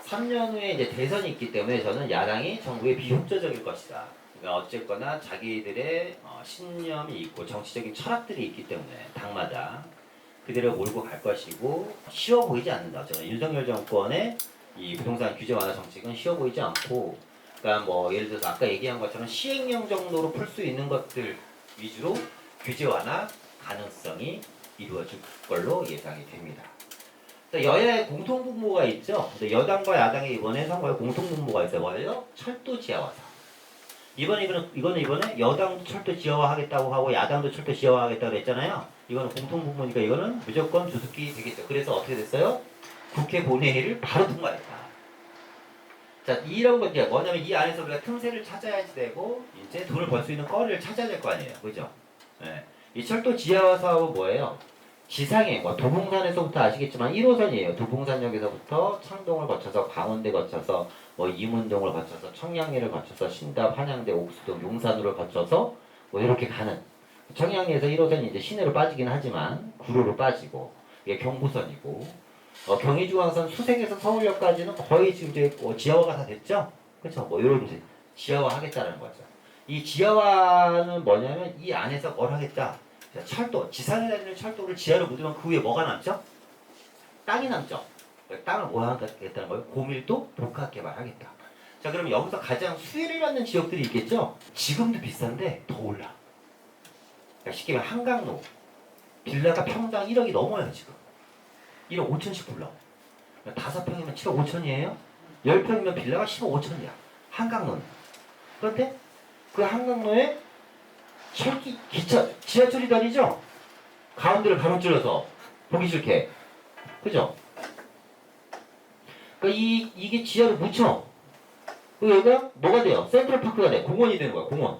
3년 후에 이제 대선이 있기 때문에 저는 야당이 정부에 비협조적일 것이다. 그러니까 어쨌거나 자기들의 신념이 있고 정치적인 철학들이 있기 때문에 당마다 그대로 몰고 갈 것이고 쉬워 보이지 않는다. 저는 윤석열 정권의 이 부동산 규제 완화 정책은 쉬워 보이지 않고, 그러니까 뭐 예를 들어서 아까 얘기한 것처럼 시행령 정도로 풀 수 있는 것들 위주로 규제 완화 가능성이 이루어질 걸로 예상이 됩니다. 여야의 공통분모가 있죠. 여당과 야당의 이번에 선거에 공통분모가 있어요. 뭐예요? 철도 지하화 사업. 이번에 여당도 철도 지하화 하겠다고 하고 야당도 철도 지하화 하겠다고 했잖아요. 이거는 공통분모니까 이거는 무조건 주특기 되겠죠. 그래서 어떻게 됐어요? 국회 본회의를 바로 통과했다. 자, 이런 건 이제 뭐냐면 이 안에서 우리가 틈새를 찾아야지 되고 이제 돈을 벌 수 있는 거리를 찾아야 될 거 아니에요. 그죠? 네. 이 철도 지하화 사업은 뭐예요? 지상에 뭐 도봉산에서부터 아시겠지만 1호선이에요. 도봉산역에서부터 창동을 거쳐서 강원대 거쳐서 뭐 이문동을 거쳐서 청량리를 거쳐서 신답, 한양대, 옥수동, 용산으로 거쳐서 뭐 이렇게 가는, 청량리에서 1호선이 이제 시내로 빠지긴 하지만 구로로 빠지고 이게 경부선이고, 경의중앙선 수색에서 서울역까지는 거의 지금 이제 지하화가 다 됐죠. 그렇죠? 뭐 이런 이제 지하화 하겠다는 거죠. 이 지하화는 뭐냐면 이 안에서 뭘 하겠다. 철도, 지상에 다니는 철도를 지하로 묻으면 그 위에 뭐가 남죠? 땅이 남죠. 땅을 뭐 하겠다는 거예요? 고밀도 복합 개발하겠다. 자, 그럼 여기서 가장 수혜를 받는 지역들이 있겠죠? 지금도 비싼데 더 올라. 그러니까 쉽게 말하면 한강로 빌라가 평당 1억이 넘어요 지금. 1억 5천씩 불러. 5평이면 7억 5천이에요. 10평이면 빌라가 10억 5천이야. 한강로는. 그런데 그 한강로에 지하철이 다니죠? 가운데를 가로질러서 보기 싫게. 그죠? 그러니까 이게 지하로 묻혀. 그 여기가 뭐가 돼요? 센트럴파크가 돼. 공원이 되는 거야, 공원.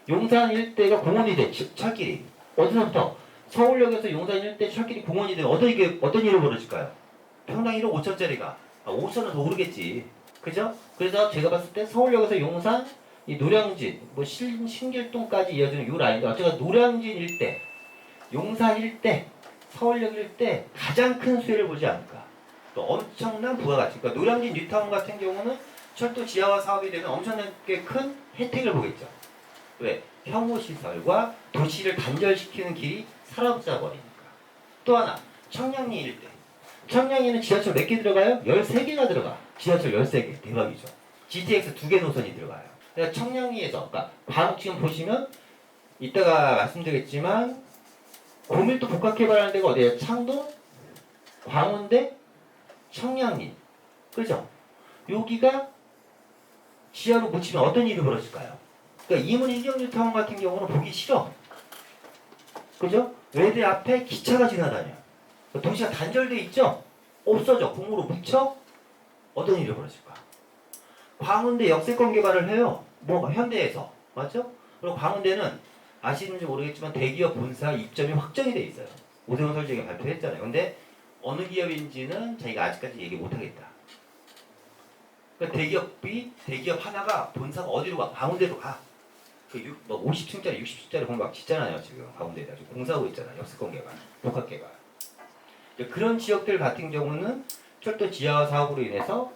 용산 일대가 공원이 돼, 철길이. 어디서부터? 서울역에서 용산 일대 철길이 공원이 되면 어떤 일이 벌어질까요? 평당 1억 5천짜리가. 5천은 더 오르겠지. 그죠? 그래서 제가 봤을 때 서울역에서 용산, 이 노량진, 뭐 신길동까지 이어지는 이 라인도 어쨌든 노량진 일대, 용산 일대, 서울역 일대 가장 큰 수혜를 보지 않을까. 또 엄청난 부가가치. 그러니까 노량진 뉴타운 같은 경우는 철도 지하화 사업이 되면 엄청나게 큰 혜택을 보겠죠. 왜? 혐오시설과 도시를 단절시키는 길이 사라져 버리니까. 또 하나, 청량리 일대. 청량리는 지하철 몇 개 들어가요? 13개가 들어가. 지하철 13개. 대박이죠. GTX 2개 노선이 들어가요. 그러니까 청량리에서, 그러니까 지금 보시면 이따가 말씀드리겠지만 고밀도 복합개발하는 데가 어디예요? 창동, 광운대, 청량리. 그죠? 여기가 지하로 묻히면 어떤 일이 벌어질까요? 그러니까 이문 일경뉴타운 같은 경우는 보기 싫어. 그죠? 외대 앞에 기차가 지나다녀. 도시가 단절돼 있죠? 없어져. 공으로 묻혀? 어떤 일이 벌어질까? 광운대 역세권 개발을 해요. 뭐 현대에서. 맞죠? 그리고 광운대는 아시는지 모르겠지만 대기업 본사 입점이 확정이 돼 있어요. 오세훈 서울시장이 발표했잖아요. 근데 어느 기업인지는 저희가 아직까지 얘기 못하겠다. 그러니까 대기업 하나가 본사가 어디로 가? 광운대로 가. 뭐 50층짜리, 60층짜리 공각 짓잖아요. 지금 가운데에다 지금 공사하고 있잖아요. 역세권 개발, 복합 개발. 그런 지역들 같은 경우는 철도 지하화 사업으로 인해서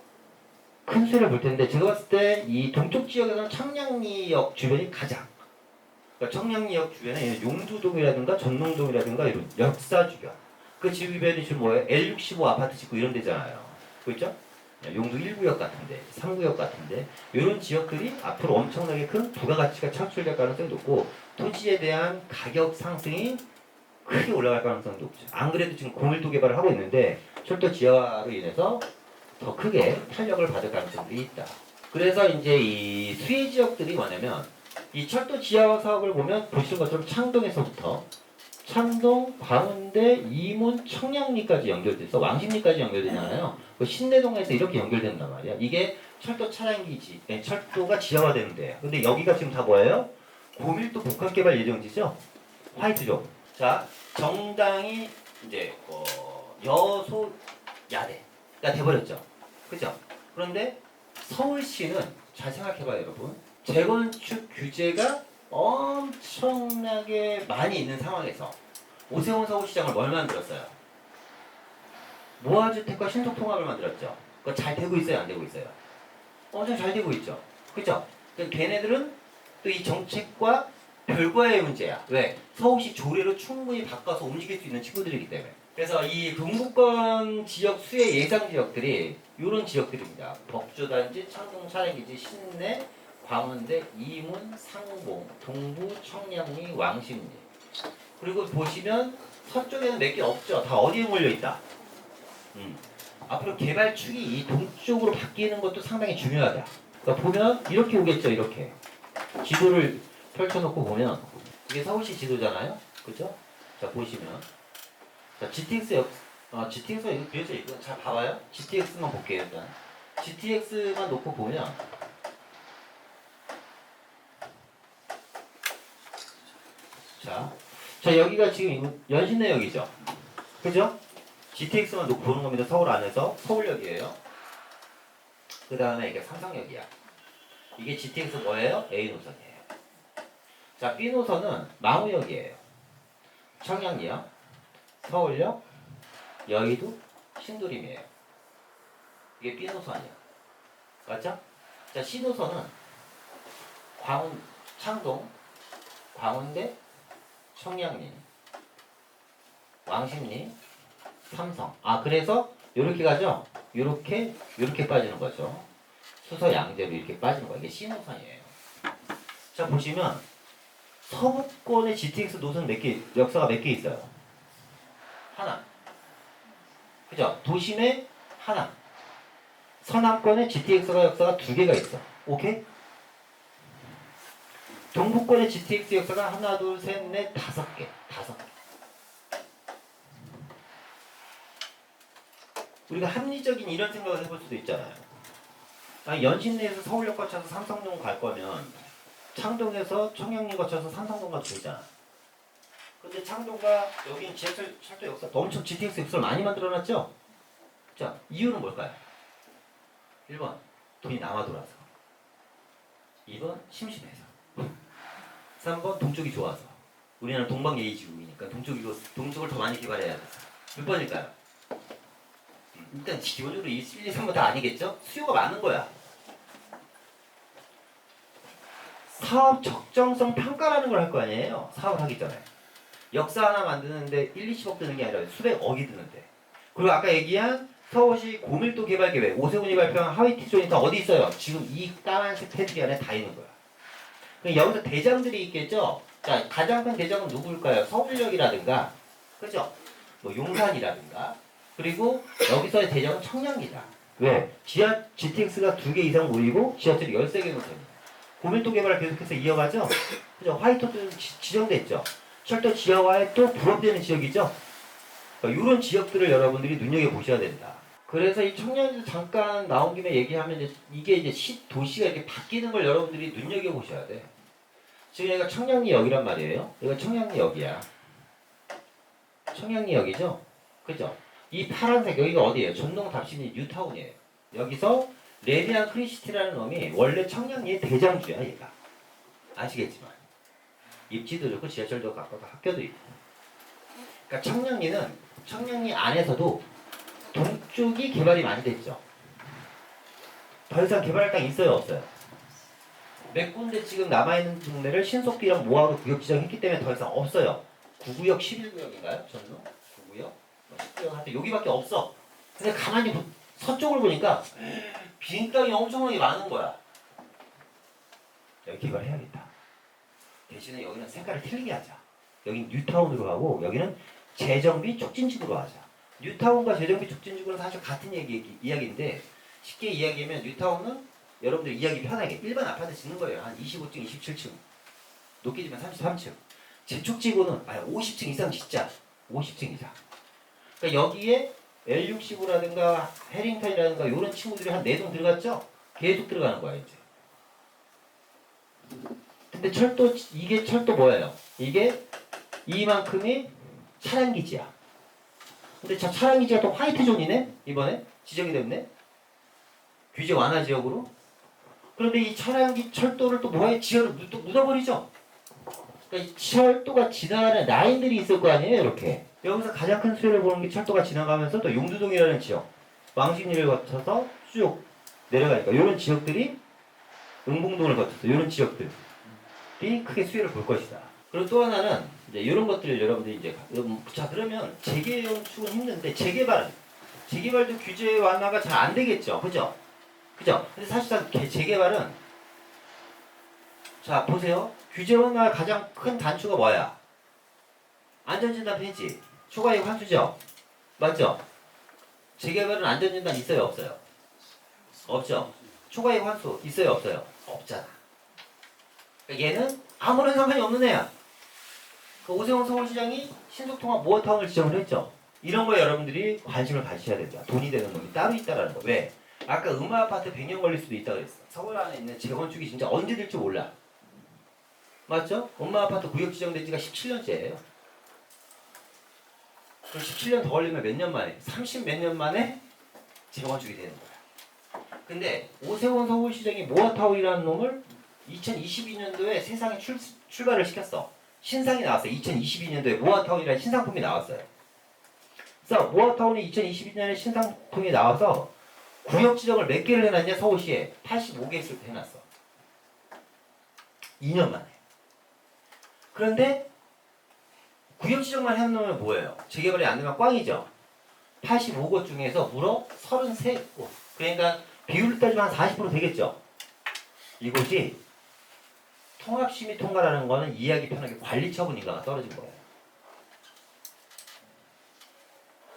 큰 수혜를 볼 텐데, 제가 봤을 때 이 동쪽 지역에서는 청량리역 주변이 가장, 그러니까 청량리역 주변에 용두동이라든가 전농동이라든가 이런 역사 주변, 그 주변이 지금 뭐예요? L65 아파트 짓고 이런 데잖아요. 그렇죠? 용두 1구역 같은데, 3구역 같은데, 이런 지역들이 앞으로 엄청나게 큰 부가가치가 창출될 가능성이 높고, 토지에 대한 가격 상승이 크게 올라갈 가능성이 높죠. 안 그래도 지금 공밀도 개발을 하고 있는데 철도 지하화로 인해서 더 크게 탄력을 받을 가능성이 있다. 그래서 이제 이 수혜 지역들이 뭐냐면, 이 철도 지하화 사업을 보면 보시는 것처럼 창동에서부터 창동, 광운대, 이문, 청량리까지 연결돼서 왕십리까지 연결되잖아요. 그 신내동에서 이렇게 연결된단 말이야. 이게 철도 차량기지, 철도가 지하화되는 데예요. 근데 여기가 지금 다 뭐예요? 고밀도 복합개발 예정지죠? 화이트존. 자, 정당이 이제 여소야대가 돼버렸죠. 그죠? 그런데 서울시는 잘 생각해봐요, 여러분. 재건축 규제가 엄청나게 많이 있는 상황에서 오세훈 서울시장을 뭘 만들었어요? 모아주택과 신속통합을 만들었죠. 그거 잘 되고 있어요, 안 되고 있어요? 엄청 잘 되고 있죠. 그죠? 그러니까 걔네들은 또 이 정책과 별과의 문제야. 왜? 서울시 조례로 충분히 바꿔서 움직일 수 있는 친구들이기 때문에. 그래서 이 동부권 지역 수혜 예상 지역들이 이런 지역들입니다. 법조단지, 창동 촬영기지, 신내, 광운대, 이문, 상봉, 동부, 청량리, 왕십리. 그리고 보시면 서쪽에는 몇 개 없죠. 다 어디에 몰려있다. 앞으로 개발축이 이 동쪽으로 바뀌는 것도 상당히 중요하다. 그러니까 보면 이렇게 오겠죠. 이렇게. 지도를 펼쳐놓고 보면 이게 서울시 지도잖아요. 그죠? 자 보시면 자 GTX가 이거 그려져 있고 잘 봐봐요. GTX만 볼게요. 일단 GTX만 놓고 보면 자 여기가 지금 연신내역이죠. 그죠? GTX만 놓고 보는 겁니다. 서울 안에서 서울역이에요. 그 다음에 이게 삼성역이야. 이게 GTX 뭐예요? A 노선이에요. 자 B 노선은 망우역이에요. 청량리역, 서울역, 여의도, 신도림이에요. 이게 B 노선이에요. 맞죠? 자 C 노선은 창동, 광운대, 청량리, 왕십리, 삼성. 그래서 요렇게 가죠? 요렇게 빠지는 거죠. 수서 양재로 이렇게 빠지는 거예요. 이게 C노선이에요. 자, 보시면 서부권의 GTX 노선 역사가 몇 개 있어요? 하나. 그죠? 도심에 하나. 서남권의 GTX가 역사가 2개가 있어. 오케이? 동부권의 GTX 역사가 하나, 둘, 셋, 넷, 5개. 5개. 우리가 합리적인 이런 생각을 해볼 수도 있잖아요. 연신내에서 서울역 거쳐서 삼성동 갈 거면 창동에서 청량리 거쳐서 삼성동 가도 되잖아. 근데 창동과 여기는 철도 역사 엄청 GTX 역사를 많이 만들어놨죠? 자, 이유는 뭘까요? 1번, 돈이 남아 돌아서. 2번, 심심해서. 3번, 동쪽이 좋아서. 우리나라 동방예의지국이니까 동쪽을 더 많이 개발해야 돼서. 몇 번일까요? 일단 기본적으로 1, 2, 3번 다 아니겠죠? 수요가 많은 거야. 사업 적정성 평가라는 걸 할 거 아니에요? 사업을 하기 전에. 역사 하나 만드는데 1, 20억 드는 게 아니라 수백억이 드는데. 그리고 아까 얘기한 서울시 고밀도 개발 계획, 오세훈이 발표한 하위티존이 다 어디 있어요? 지금 이 까만색 테두리 안에 다 있는 거야. 그럼 여기서 대장들이 있겠죠? 자, 가장 큰 대장은 누구일까요? 서울역이라든가, 그죠? 뭐 용산이라든가. 그리고 여기서의 대장은 청량리다. 왜? GTX가 2개 이상 모이고 지하철이 13개 놓습니다. 고밀도 개발을 계속해서 이어가죠? 그죠? 화이트도 지정됐죠? 철도 지하화에 또 부합되는 지역이죠? 그러니까 이런 지역들을 여러분들이 눈여겨보셔야 된다. 그래서 이 청량리도 잠깐 나온 김에 얘기하면 이게 이제 도시가 이렇게 바뀌는 걸 여러분들이 눈여겨보셔야 돼. 지금 여기가 청량리역이란 말이에요. 여기가 청량리역이야. 청량리역이죠? 그죠? 이 파란색 여기가 어디예요? 전동 답신이 뉴타운이에요. 여기서 레미안 크리시티라는 놈이 원래 청량리의 대장주야 얘가. 아시겠지만 입지도 좋고 지하철도 가까워 학교도 있고. 그러니까 청량리 안에서도 동쪽이 개발이 많이 됐죠. 더 이상 개발할 땅 있어요 없어요? 몇 군데 지금 남아있는 동네를 신속기랑 모아로 구역 지정했기 때문에 더 이상 없어요. 9구역 11구역인가요? 전로? 9구역? 10구역 한테 여기밖에 없어. 근데 가만히 서쪽을 보니까 빈 땅이 엄청나게 많은 거야. 여기 개발해야겠다. 대신에 여기는 색깔을 틀리게 하자. 여긴 뉴타운으로 가고 여기는 재정비 촉진지구로 하자. 뉴타운과 재정비 촉진지구는 사실 같은 이야기인데 쉽게 이야기하면 뉴타운은 여러분들 이야기 편하게 일반 아파트 짓는 거예요. 한 25층, 27층. 높게 지면 33층. 재촉지구는 50층 이상 짓자. 50층 이상. 그러니까 여기에 L65라든가 해링턴이라든가 이런 친구들이 한 4동 들어갔죠? 계속 들어가는 거야 이제. 근데 이게 철도 뭐예요? 이게 이만큼이 차량기지야. 근데 저 차량기지가 또 화이트존이네? 이번에 지정이 됐네? 규제 완화 지역으로? 그런데 이 철도를 또 뭐해? 지하로 또 묻어버리죠? 그러니까 이 철도가 지나가는 라인들이 있을 거 아니에요? 이렇게. 여기서 가장 큰 수혜를 보는 게 철도가 지나가면서 또 용두동이라는 지역. 왕십리를 거쳐서 쭉 내려가니까 이런 지역들이 은공동을 거쳐서 이런 지역들이 크게 수혜를 볼 것이다. 그리고 또 하나는 이제 이런 것들을 여러분들이 이제 자 그러면 재개축은 힘든데 재개발도 규제 완화가 잘 안 되겠죠, 그죠? 그죠? 근데 사실상 재개발은 자 보세요. 규제 완화의 가장 큰 단추가 뭐야? 안전진단 폐지, 초과이익 환수죠, 맞죠? 재개발은 안전진단 있어요, 없어요? 없죠. 초과이익 환수 있어요, 없어요? 없잖아. 그러니까 얘는 아무런 상관이 없는 애야. 그 오세훈 서울시장이 신속통합 모어타운을 지정을 했죠. 이런 거에 여러분들이 관심을 가지셔야 된다. 돈이 되는 놈이 따로 있다라는 거. 왜? 아까 음마아파트 100년 걸릴 수도 있다 그랬어. 서울 안에 있는 재건축이 진짜 언제 될지 몰라. 맞죠? 음마아파트 구역 지정된 지가 17년째예요. 그럼 17년 더 걸리면 몇 년 만에? 30 몇 년 만에 재건축이 되는 거야. 근데 오세훈 서울시장이 모어타운이라는 놈을 2022년도에 세상에 출발을 시켰어. 신상이 나왔어요. 2022년도에 모어타운이라는 신상품이 나왔어요. 그래서 모어타운이 2022년에 신상품이 나와서 구역 지정을 몇 개를 해놨냐? 서울시에 85개를 해놨어. 2년 만에. 그런데 구역 지정만 해놓으면 뭐예요? 재개발이 안 되면 꽝이죠. 85곳 중에서 무려 33곳. 그러니까 비율을 따지면 한 40% 되겠죠. 이곳이 통합심의 통과라는 거는 이해하기 편하게 관리처분 인가가 떨어진 거예요.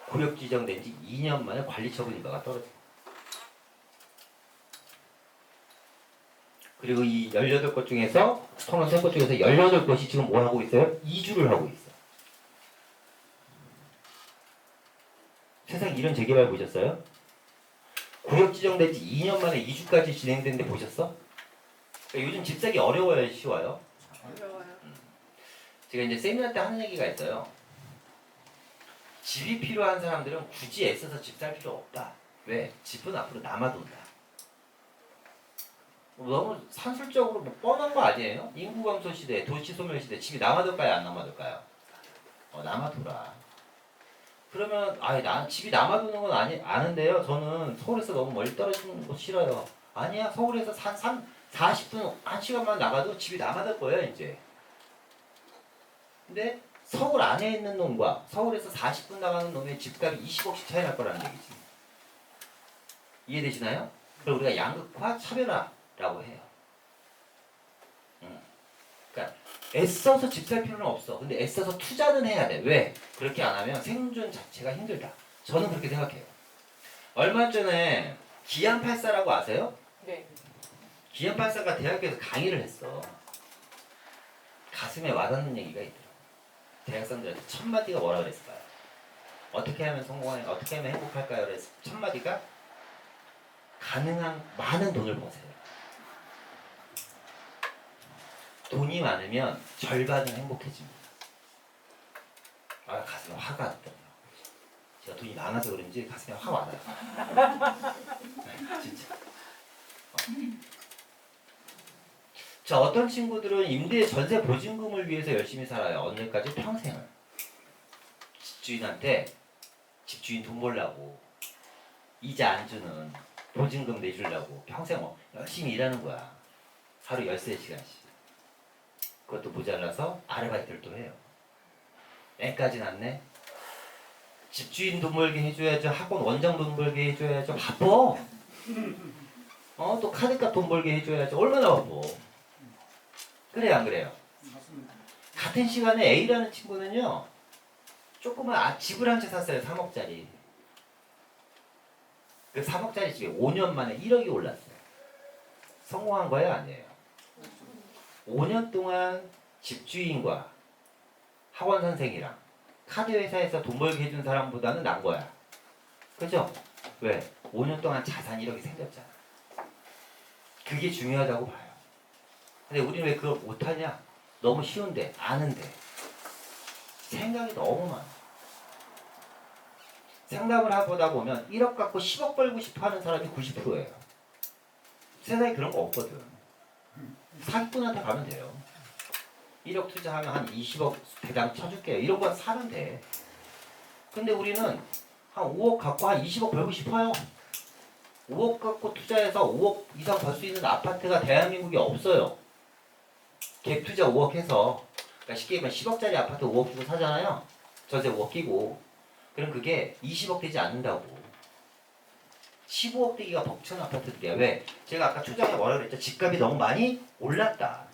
구역 지정된 지 2년 만에 관리처분 인가가 떨어진 거예요. 그리고 이 18곳 중에서 33곳 중에서 18곳이 지금 뭐 하고 있어요? 이주를 하고 있어요. 세상 이런 재개발 보셨어요? 구역 지정된 지 2년 만에 이주까지 진행되는데 보셨어? 그러니까 요즘 집 사기 어려워요, 쉬워요? 어려워요. 제가 이제 세미나 때 하는 얘기가 있어요. 집이 필요한 사람들은 굳이 애써서 집 살 필요 없다. 왜? 집은 앞으로 남아돈다. 너무 산술적으로 뭐 뻔한 거 아니에요? 인구 감소 시대, 도시 소멸 시대, 집이 남아돌까요, 안 남아돌까요? 남아돌아. 그러면 난 집이 남아도는 건 아는데요. 저는 서울에서 너무 멀리 떨어지는 거 싫어요. 아니야, 서울에서 40분, 1시간만 나가도 집이 남아들 거예요, 이제. 근데 서울 안에 있는 놈과 서울에서 40분 나가는 놈의 집값이 20억씩 차이 날 거라는 얘기지. 이해되시나요? 그럼 우리가 양극화, 차별화라고 해요. 그러니까 애써서 집 살 필요는 없어. 근데 애써서 투자는 해야 돼. 왜? 그렇게 안 하면 생존 자체가 힘들다. 저는 그렇게 생각해요. 얼마 전에 기안84라고 아세요? 네. 기안84가 대학교에서 강의를 했어. 가슴에 와닿는 얘기가 있더라고. 대학생들한테 첫 마디가 뭐라 그랬을까요? 어떻게 하면 성공할까요? 어떻게 하면 행복할까요? 그래서 첫 마디가 가능한 많은 돈을 버세요. 돈이 많으면 절반은 행복해집니다. 가슴에 화가 왔더라고요. 제가 돈이 많아서 그런지 가슴에 화가 와요. 진짜. 자, 어떤 친구들은 임대 전세 보증금을 위해서 열심히 살아요. 언제까지? 평생을. 집주인한테 집주인 돈 벌라고 이자 안 주는 보증금 내주려고 평생 열심히 일하는 거야. 하루 13시간씩. 그것도 모자라서 아르바이트를 또 해요. 애까지 낳네. 집주인 돈 벌게 해줘야죠. 학원 원장 돈 벌게 해줘야죠. 바빠. 또 카드값 돈 벌게 해줘야죠. 얼마나 바빠. 그래요, 안 그래요? 맞습니다. 같은 시간에 A라는 친구는요, 조그만 집을 한 채 샀어요. 3억짜리. 그 3억짜리 집에 5년 만에 1억이 올랐어요. 성공한 거예요, 아니에요? 5년 동안 집주인과 학원 선생이랑 카드 회사에서 돈 벌게 해준 사람보다는 난 거야. 그죠? 왜? 5년 동안 자산 1억이 생겼잖아. 그게 중요하다고 봐요. 근데 우리는 왜 그걸 못하냐? 너무 쉬운데, 아는데. 생각이 너무 많아. 생각을 하다 보면 1억 갖고 10억 벌고 싶어 하는 사람이 90%예요. 세상에 그런 거 없거든. 사기꾼한테 가면 돼요. 1억 투자하면 한 20억 대당 쳐줄게요. 이런 건 사면 돼. 근데 우리는 한 5억 갖고 한 20억 벌고 싶어요. 5억 갖고 투자해서 5억 이상 벌 수 있는 아파트가 대한민국에 없어요. 갭 투자 5억 해서, 그러니까 쉽게 얘기하면 10억짜리 아파트 5억 주고 사잖아요. 전세 5억 끼고. 그럼 그게 20억 되지 않는다고. 15억 대기가 벅찬 아파트들이야. 왜? 제가 아까 초장에 뭐라 그랬죠? 집값이 너무 많이 올랐다.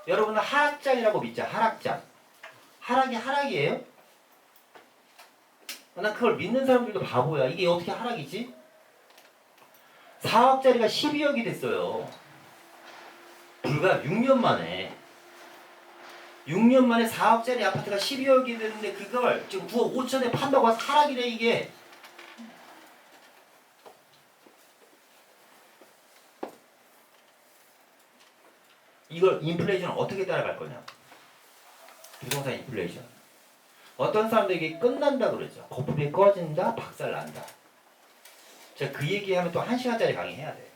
여러분은 하락장이라고 믿자. 하락장. 하락이 하락이에요? 난 그걸 믿는 사람들도 바보야. 이게 어떻게 하락이지? 4억짜리가 12억이 됐어요. 불과 6년 만에. 6년 만에 4억짜리 아파트가 12억이 됐는데 그걸 지금 9억 5천에 판다고 해서 하락이래 이게. 이걸 인플레이션을 어떻게 따라갈 거냐? 부동산 인플레이션. 어떤 사람들에게 끝난다 그러죠. 거품이 꺼진다, 박살난다. 제가 그 얘기하면 또 1시간짜리 강의해야 돼.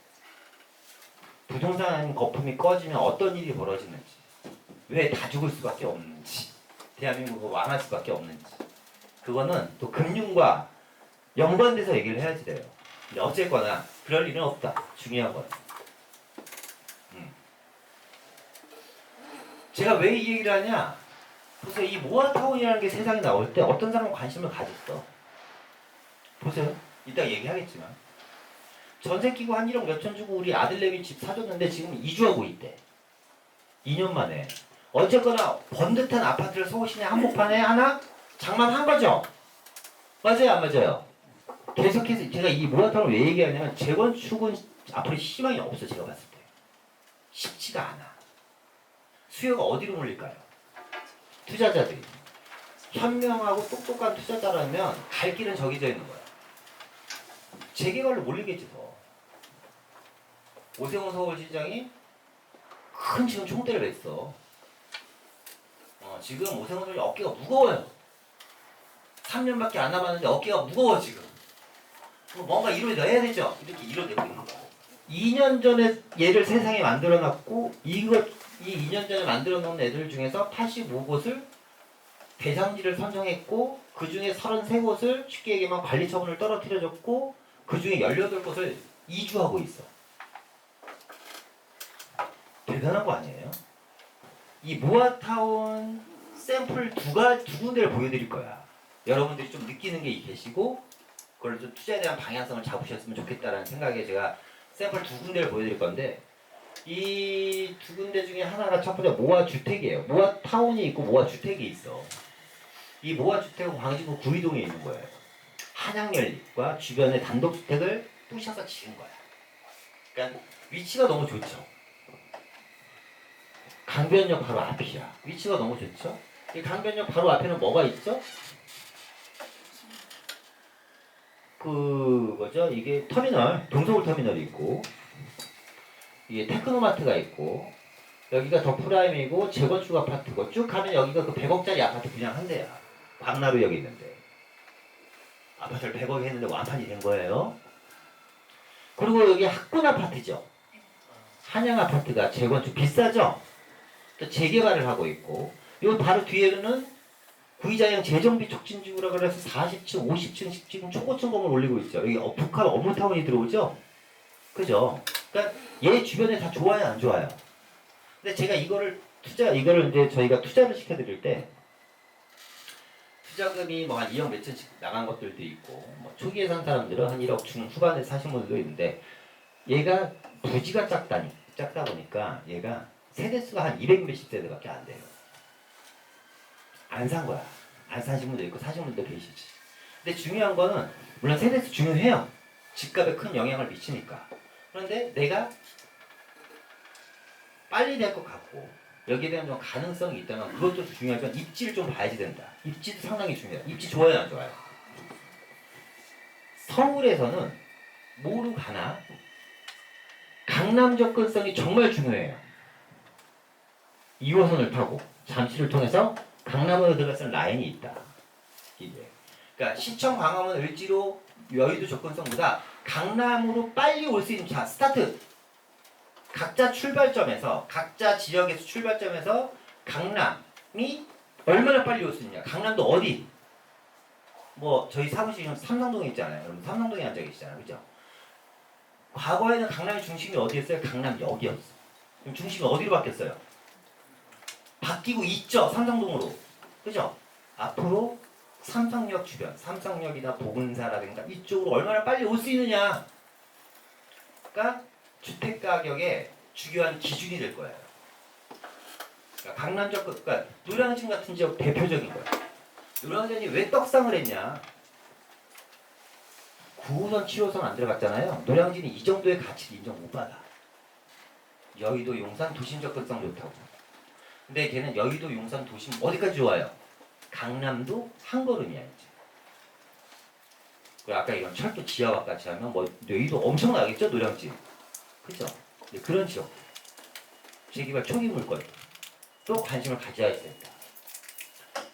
부동산 거품이 꺼지면 어떤 일이 벌어지는지, 왜 다 죽을 수밖에 없는지, 대한민국은 망할 수밖에 없는지, 그거는 또 금융과 연관돼서 얘기를 해야지 돼요. 근데 어쨌거나 그럴 일은 없다. 중요한 건. 제가 왜 이 얘기를 하냐? 보세요. 이 모아타운이라는 게 세상에 나올 때 어떤 사람은 관심을 가졌어. 보세요. 이따 얘기하겠지만. 전세 끼고 한 1억 몇천 주고 우리 아들내미 집 사줬는데 지금 이주하고 있대. 2년 만에. 어쨌거나 번듯한 아파트를 서울 시내 한복판에 하나 장만한 거죠. 맞아요, 안 맞아요? 계속해서 제가 이 모아타운을 왜 얘기하냐면 재건축은 앞으로 희망이 없어. 제가 봤을 때. 쉽지가 않아. 수요가 어디로 몰릴까요? 투자자들이. 현명하고 똑똑한 투자자라면 갈 길은 정해져 있는 거야. 재개발로 몰리겠지 더. 오세훈 서울시장이 큰 지금 총대를 냈어. 지금 오세훈 서울시 어깨가 무거워요. 3년밖에 안 남았는데 어깨가 무거워 지금. 뭔가 이뤄내야 되죠. 이렇게 이뤄내고 있는 거야. 2년 전에 얘를 세상에 만들어놨고 이 2년 전에 만들어놓은 애들 중에서 85곳을 대상지를 선정했고 그 중에 33곳을 쉽게 얘기하면 관리처분을 떨어뜨려줬고 그 중에 18곳을 이주하고 있어. 대단한 거 아니에요? 이 모아타운 샘플 두 군데를 보여드릴 거야. 여러분들이 좀 느끼는 게 계시고 그걸 좀 투자에 대한 방향성을 잡으셨으면 좋겠다라는 생각에 제가 샘플 두 군데를 보여드릴 건데 이 두 군데 중에 하나가 첫 번째 모아주택이에요. 모아타운이 있고 모아주택이 있어. 이 모아주택은 광진구 구이동에 있는 거예요. 한양연립과 주변의 단독주택을 부셔서 지은 거야. 그러니까 위치가 너무 좋죠. 강변역 바로 앞이야. 위치가 너무 좋죠. 이 강변역 바로 앞에는 뭐가 있죠? 이게 터미널, 동서울 터미널이 있고 이게 테크노마트가 있고 여기가 더 프라임이고 재건축 아파트고 쭉 가면 여기가 그 100억짜리 아파트 분양한 데야. 광나루역에 있는데 아파트를 100억 했는데 완판이 된 거예요. 그리고 여기 학군 아파트죠. 한양 아파트가 재건축 비싸죠. 또 재개발을 하고 있고 요 바로 뒤에는 구이자형 재정비 촉진지구라 그래서 40층, 50층씩 지금 초고층 건물 올리고 있죠. 여기 북한 업무타운이 들어오죠. 그죠? 그러니까 얘 주변에 다 좋아요, 안 좋아요? 근데 제가 이거를 이제 저희가 투자를 시켜드릴 때 투자금이 뭐 한 2억 몇천씩 나간 것들도 있고 뭐 초기에 산 사람들은 한 1억 중후반에 사신 분들도 있는데 얘가 부지가 작다 보니까 얘가 세대수가 한 200 몇십 세대밖에 안 돼요. 안 산 거야. 안 사신 분도 있고 사신 분도 계시지. 근데 중요한 거는 물론 세대수 중요해요. 집값에 큰 영향을 미치니까. 그런데 내가 빨리 될 것 같고 여기에 대한 좀 가능성이 있다면 그것도 중요하지만 입지를 좀 봐야지 된다. 입지도 상당히 중요해요. 입지 좋아요, 안 좋아요? 서울에서는 뭐로 가나 강남 접근성이 정말 중요해요. 2호선을 타고 잠시를 통해서 강남으로 들어가는 라인이 있다. 이게. 그러니까 시청 광화문 을지로 여의도 접근성보다 강남으로 빨리 올 수 있는 자 스타트. 각자 출발점에서 각자 지역에서 출발점에서 강남이 얼마나 빨리 올 수 있냐. 강남도 어디? 뭐 저희 사무실 지금 삼성동에 있잖아요. 여러분 삼성동에 앉아 계시잖아요. 그죠? 과거에는 강남의 중심이 어디였어요? 강남역이었어. 그럼 중심이 어디로 바뀌었어요? 바뀌고 있죠. 삼성동으로. 그죠? 앞으로 삼성역 주변, 삼성역이나 보근사라든가 이쪽으로 얼마나 빨리 올 수 있느냐가 주택 가격의 중요한 기준이 될 거예요. 그러니까 강남 쪽, 그러니까 노량진 같은 지역 대표적인 거예요. 노량진이 왜 떡상을 했냐? 9호선, 7호선 안 들어갔잖아요. 노량진이 이 정도의 가치를 인정 못 받아. 여의도, 용산 도심 접근성 좋다고. 근데 걔는 여의도, 용산 도심 어디까지 좋아요? 강남도 한 걸음이야 이제. 그리고 아까 이런 철도 지하와 같이 하면 뭐 여의도 엄청나겠죠 노량진. 그죠? 네, 그런 지역. 재개발 초기 물건 또 관심을 가져야 된다.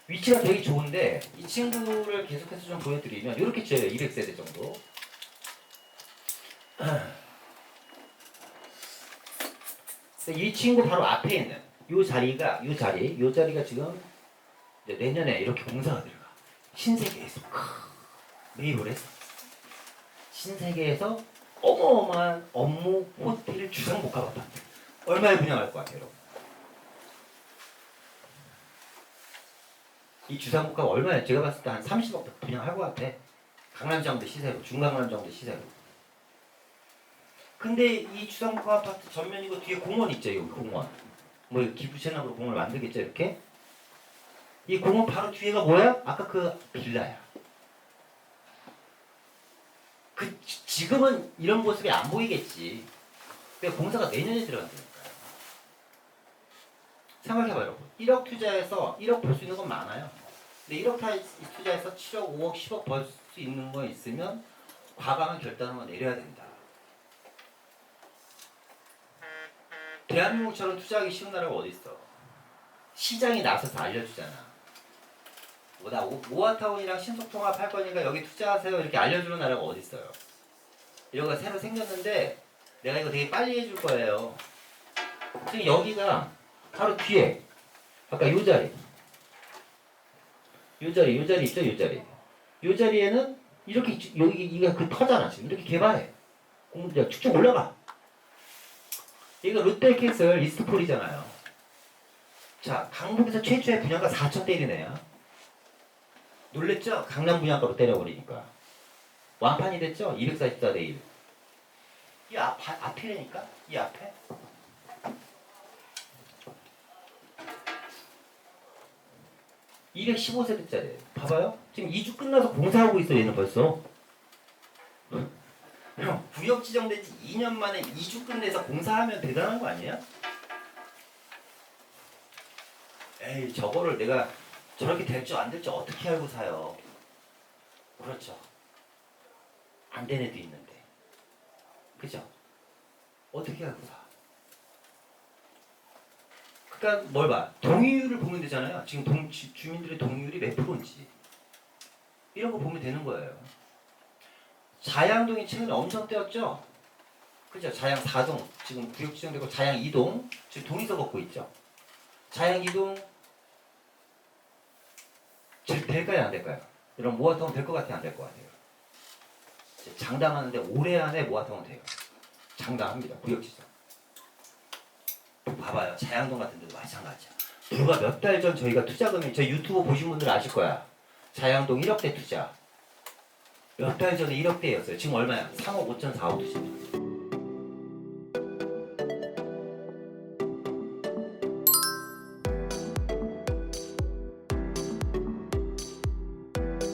위치가 되게 좋은데 이 친구를 계속해서 좀 보여드리면 이렇게 지어요. 200세대 정도. 이 친구 바로 앞에 있는 이 자리가 지금 내년에 이렇게 공사가 들어가. 신세계에서 매입을 했어. 신세계에서 어마어마한 업무 호텔 주상복합 아파트. 얼마에 분양할 것 같아요, 여러분? 이 주상복합 얼마에? 제가 봤을 때 한 30억 분양할 것 같아. 강남 정도 시세로, 중강남 정도 시세로. 근데 이 주상복합 아파트 전면이고 뒤에 공원 있죠, 여기 공원. 뭐 기부 채납으로 공원을 만들겠죠, 이렇게. 이 공원 바로 뒤에가 뭐야? 아까 그 빌라야. 지금은 이런 모습이 안 보이겠지. 근데 공사가 내년에 들어간다니까요. 생각해봐요, 여러분. 1억 투자해서 1억 벌 수 있는 건 많아요. 근데 1억 투자해서 7억, 5억, 10억 벌 수 있는 거 있으면 과감한 결단을 내려야 된다. 대한민국처럼 투자하기 쉬운 나라가 어디 있어? 시장이 나서서 알려주잖아. 나 모아타운이랑 신속통합 할 거니까 여기 투자하세요 이렇게 알려주는 나라가 어디 있어요? 이런 거 새로 생겼는데 내가 이거 되게 빨리 해줄 거예요. 지금 여기가 바로 뒤에 아까 요 자리 있죠? 요 자리에는 이렇게 여기가 그 터잖아. 지금 이렇게 개발해. 공장 쭉쭉 올라가. 이거 롯데캐슬 이스트폴이잖아요. 자, 강북에서 최초의 분양가 4,000대이네요. 놀랬죠? 강남 분양가로 때려버리니까. 완판이 됐죠? 244대 1. 이 앞이라니까? 이 앞에? (215세대짜리) 봐봐요. 지금 2주 끝나서 공사하고 있어 얘는 벌써. 형, 구역 지정된 지 2년 만에 2주 끝내서 공사하면 대단한 거 아니야? 에이, 저거를 내가 저렇게 될 줄 안 될 줄 어떻게 알고 사요? 그렇죠. 안 된 애도 있는데. 그죠? 어떻게 알고 사? 그러니까 뭘 봐? 동의율을 보면 되잖아요. 지금 주민들의 동의율이 몇 프로인지. 이런 거 보면 되는 거예요. 자양동이 최근에 엄청 뛰었죠? 그죠? 자양 4동 지금 구역 지정되고 자양 2동 지금 동의서 걷고 있죠? 자양 2동 될까요? 안 될까요? 이런 모아타운 될 것 같아요? 안 될 것 같아요? 장담하는데 올해 안에 모아타운 돼요. 장담합니다. 구역 지정. 봐봐요. 자양동 같은 데도 마찬가지야. 불과 몇 달 전 저희가 투자금이 저희 유튜브 보신 분들 아실 거야. 자양동 1억대 투자. 몇 달 전에 1억대였어요. 지금 얼마야? 3억 5천 4억 투자.